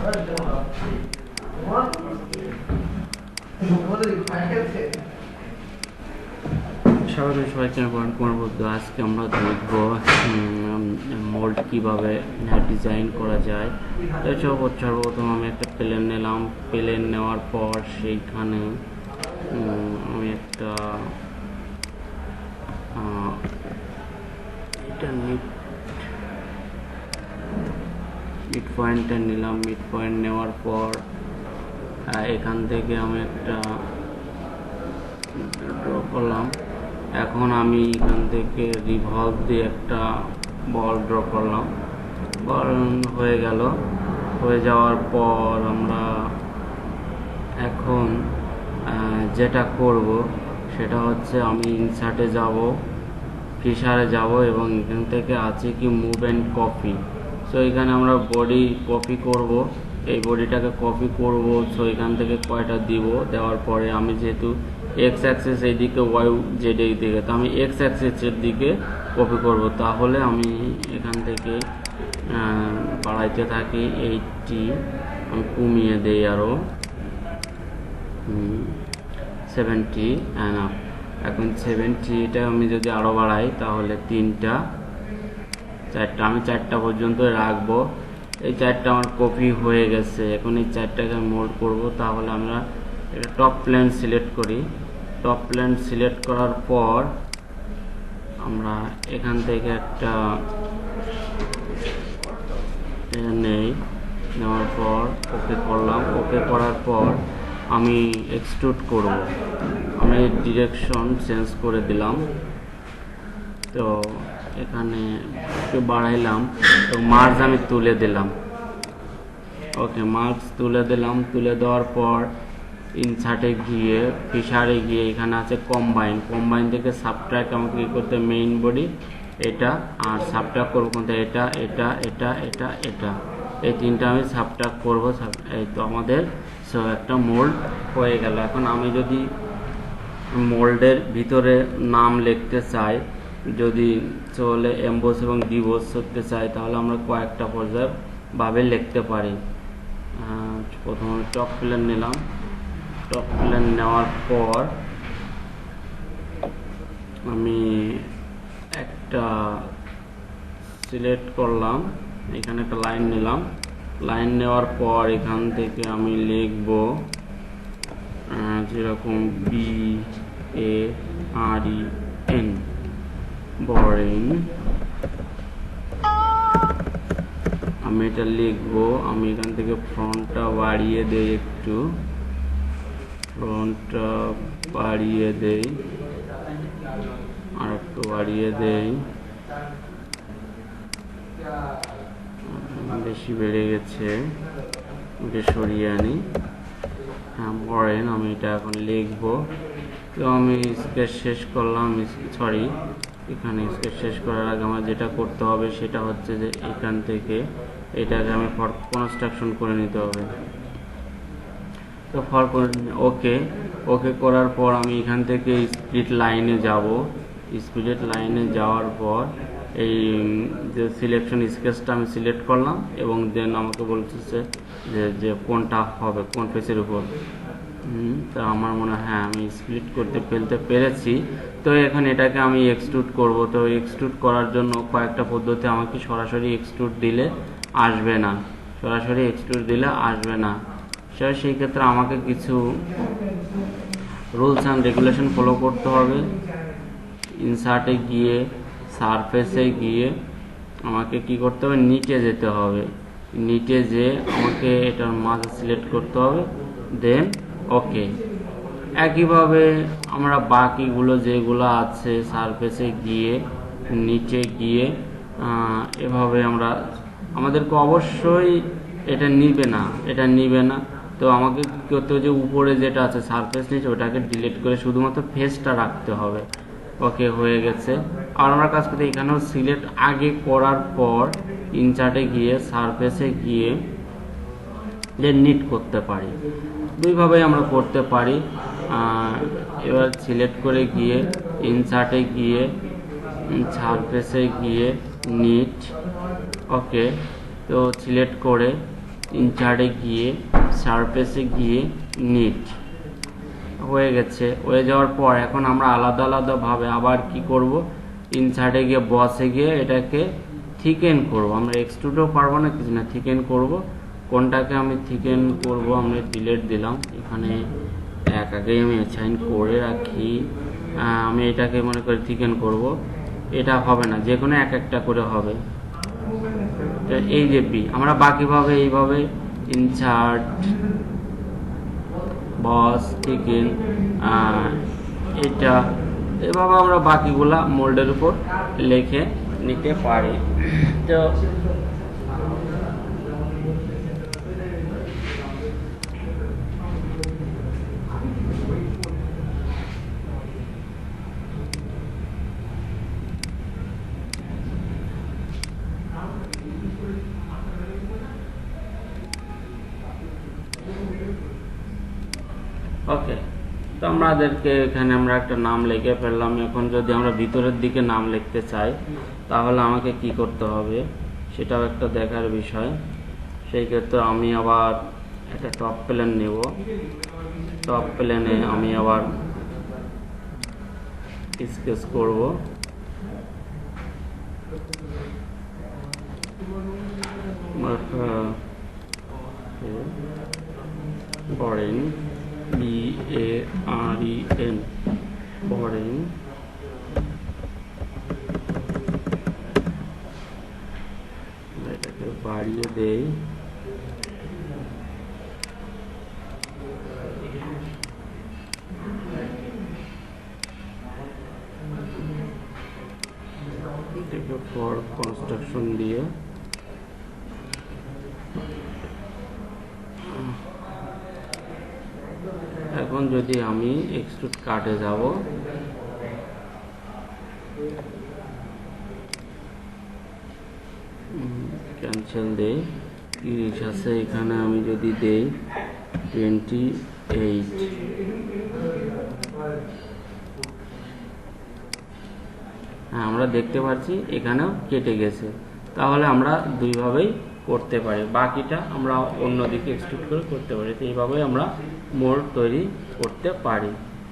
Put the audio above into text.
স্বাগত সবাইকে কুমার বুদ্ধ। আজকে আমরা দেখব মোল্ড কিভাবে ডিজাইন করা যায়। তো সর্বপ্রথম আমি একটা প্লেন নিলাম। প্লেন নেওয়ার পর সেইখানে আমি একটা এটা মিড পয়েন্টটা নিলাম। মিড পয়েন্ট নেওয়ার পর এখান থেকে আমি একটা ড্র করলাম। এখন আমি এখান থেকে রিভলভ দিয়ে একটা বল ড্র করলাম। বল হয়ে গেল। হয়ে যাওয়ার পর আমরা এখন যেটা করব সেটা হচ্ছে আমি ইনসার্টে যাব, ফিশারে যাব এবং এখান থেকে আছে কি মুভ অ্যান্ড কপি। সো এখানে আমরা বডি কপি করব, এই বডিটাকে কপি করব। সো এখান থেকে কয়টা দিব, দেওয়ার পরে আমি যেহেতু এক্স অ্যাক্সিস এইদিকে, ওয়াই জেড এই দিকে, তো আমি এক্স অ্যাক্সিসের দিকে কপি করব। তাহলে আমি এখান থেকে বাড়াইতে থাকি 80, আমি কমিয়ে দেই আরও 70 অ্যান্ড আপ। এখন 70টা আমি যদি আরও বাড়াই তাহলে 3টা 4টা, আমি 4টা পর্যন্ত রাখবো। এই 4টা আমার কপি হয়ে গেছে। এখন এই 4টাকে মোল্ড করব। তাহলে আমরা একটা টপ প্লেন সিলেক্ট করি। টপ প্লেন সিলেক্ট করার পর আমরা এখান থেকে একটা নেই, নেওয়ার পর ওকে করলাম। ওকে করার পর আমি এক্সট্রুড করব। আমি ডিরেকশন চেঞ্জ করে দিলাম। তো এখানে একটু বাড়াইলাম এবং মার্জ আমি তুলে দিলাম। ওকে, মার্কস তুলে দিলাম। তুলে দেওয়ার পর ইনসার্টে গিয়ে, ফিশারে গিয়ে এখানে আছে কম্বাইন। কম্বাইন থেকে সাবট্র্যাক্ট আমাকে কী করতে, মেইন বডি এটা, আর সাবট্র্যাক্ট করবো কোনটা, এটা এটা এটা এটা এটা, এই তিনটা আমি সাবট্র্যাক্ট করবো। এই তো আমাদের সো একটা মোল্ড হয়ে গেল। এখন আমি যদি মোল্ডের ভিতরে নাম লিখতে চাই, যদি চলে এমবোস এবং ডিবোস করতে চাই, তাহলে আমরা কয়েকটা পর্যায়ে ভাবে লিখতে পারি। প্রথমে টপ প্লেন নিলাম। টপ প্লেন নেওয়ার পর আমি একটা সিলেক্ট করলাম, এখানে একটা লাইন নিলাম। লাইন নেওয়ার পর এখান থেকে আমি লিখব যেরকম BAREN, বোরিং। আমি এটা লিখবো। আমি এখান থেকে ফ্রন্টটা বাড়িয়ে দেই, একটু ফ্রন্টটা বাড়িয়ে দেই, আর একটু বাড়িয়ে দেই, বেশি বেড়ে গেছে, ওকে সরিয়ে আনি। হ্যাঁ, বরেন। আমি এটা এখন লিখবো। তো আমি স্কেচ শেষ করলাম। সরি, এখানে স্কেচ শেষ করার আগে আমার যেটা করতে হবে সেটা হচ্ছে যে এখান থেকে এটাকে আমি ফর কনস্ট্রাকশন করে নিতে হবে। তো ওকে ওকে করার পর আমি এখান থেকে স্প্লিট লাইনে যাব। স্প্লিট লাইনে যাওয়ার পর এই যে সিলেকশন স্কেচটা আমি সিলেক্ট করলাম এবং দেন আমাকে বলতেছে যে কোনটা হবে, কোন পেজের উপর। তো আমার মনে হয় হ্যাঁ, আমি স্প্লিট করতে ফেলতে পেরেছি। তো এখন এটাকে আমি এক্সট্রুড করব। তো এক্সট্রুড করার জন্য কয়েকটা পদ্ধতি, আমাকে সরাসরি এক্সট্রুড দিলে আসবে না, সরাসরি এক্সট্রুড দিলে আসবে না। সেই ক্ষেত্রে আমাকে কিছু রুলস অ্যান্ড রেগুলেশন ফলো করতে হবে। ইনসার্টে গিয়ে, সারফেসে গিয়ে আমাকে কি করতে হবে, নিচে যেতে হবে। নিচে যেয়ে আমাকে এটার মাঝে সিলেক্ট করতে হবে, দেন ওকে। একইভাবে আমরা বাকিগুলো যেগুলো আছে সারফেসে গিয়ে, নিচে গিয়ে এভাবে আমাদেরকে অবশ্যই এটা নিবে না। তো আমাকে কী করতে হবে, যে উপরে যেটা আছে সারফেস নিচে, ওটাকে ডিলিট করে শুধুমাত্র ফেসটা রাখতে হবে। ওকে, হয়ে গেছে। আর আমরা কাজ করতে এখানেও সিলেক্ট আগে করার পর ইনসার্টে গিয়ে, সারফেসে গিয়ে নিট করতে পারি। দুইভাবেই আমরা করতে পারি। এবার সিলেক্ট করে গিয়ে, ইনসার্টে গিয়ে, সারফেসে গিয়ে নিট। ওকে, তো সিলেক্ট করে ইনসার্টে গিয়ে সারফেসে গিয়ে নিট হয়ে গেছে। হয়ে যাওয়ার পর এখন আমরা আলাদা আলাদাভাবে আবার কি করব, ইনসার্টে গিয়ে বসে গিয়ে এটাকে থিকেন করব। আমরা এক্সট্রুডও পারবো না, কিছু না, থিকেন করব। কোনটাকে আমি থিকেন করব, আমি ডিলিট দিলাম, এখানে আগেই আমি অ্যাসাইন করে রাখি। আমি এটাকে মনে করি থিকেন করব। এটা হবে না, যে কোনো একটা করে হবে। এই যে বি, আমরা বাকিভাবে এইভাবে ইনসার্ট বস থিকেন এটা এভাবে আমরা বাকিগুলা মোল্ডের উপর লিখে নিতে পারি। তো ওকে, তো আমাদেরকে এখানে আমরা একটা নাম লিখে ফেললাম। এখন যদি আমরা ভিতরের দিকে নাম লিখতে চাই তাহলে আমাকে কি করতে হবে সেটাও একটা দেখার বিষয়। সেই ক্ষেত্রে আমি আবার একটা টপ প্লেন নেব। টপ প্লেনে আমি আবার স্কেচ করব। বরেন BAREN বরেন এটাকে বাড়িয়ে দেই। ফর কনস্ট্রাকশন দিয়ে এখন যদি আমি এক্সট্রুড কাটে যাব, ক্যান্সেল দেই, 30 আছে, এখানে আমি যদি দেই 28, হ্যাঁ আমরা দেখতে পাচ্ছি এখানেও কেটে গেছে। তাহলে আমরা দুইভাবেই করতে পারি, বাকিটা আমরা অন্যদিকে এক্সট্রুড করে করতে পারি। তো এইভাবেই আমরা মোল্ড তৈরি করতে পারি।